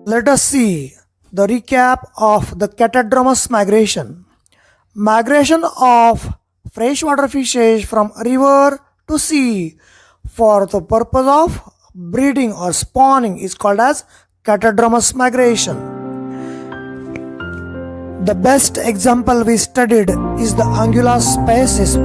Let us see the recap of the Catadromous migration. Migration of freshwater fishes from river to sea for the purpose of breeding or spawning is called as Catadromous migration. The best example we studied is the Anguilla species,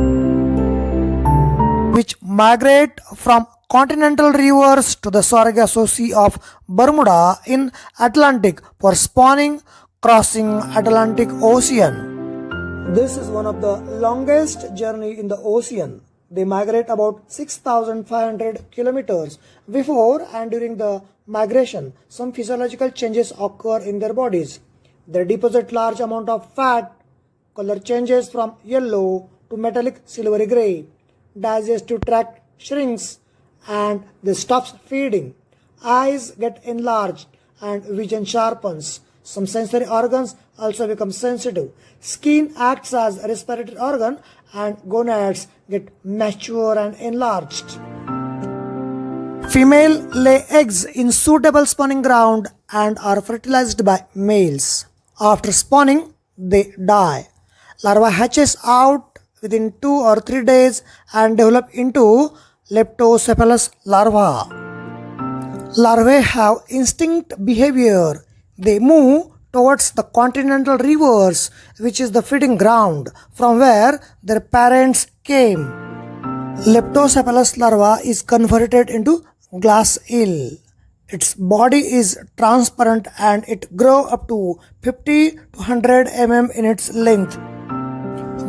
which migrate from continental rivers to the Sargasso Sea of Bermuda in Atlantic for spawning, crossing Atlantic Ocean. This is one of the longest journey in the ocean. They migrate about 6,500 kilometers. Before and during the migration, some physiological changes occur in their bodies. They deposit large amount of fat, color changes from yellow to metallic silvery gray, digestive tract shrinks and they stops feeding. Eyes get enlarged and vision sharpens. Some sensory organs also become sensitive. Skin acts as a respiratory organ and gonads get mature and enlarged. Female lay eggs in suitable spawning ground and are fertilized by males. After spawning, they die. Larva hatches out within 2 or 3 days and develop into leptocephalous larva. Larvae have instinct behavior. They move towards the continental rivers, which is the feeding ground from where their parents came. Leptocephalous larva is converted into glass eel. Its body is transparent and it grows up to 50 to 100 mm in its length.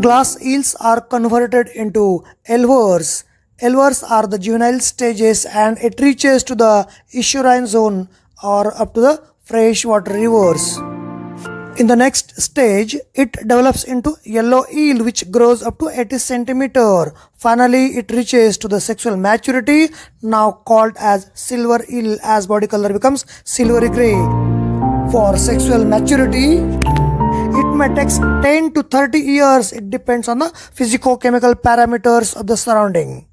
Glass eels are converted into elvers. Elvers are the juvenile stages and it reaches to the estuarine zone or up to the freshwater rivers. In the next stage, it develops into yellow eel which grows up to 80 cm. Finally, it reaches to the sexual maturity, now called as silver eel as body color becomes silvery gray. For sexual maturity, it may take 10 to 30 years. It depends on the physico-chemical parameters of the surrounding.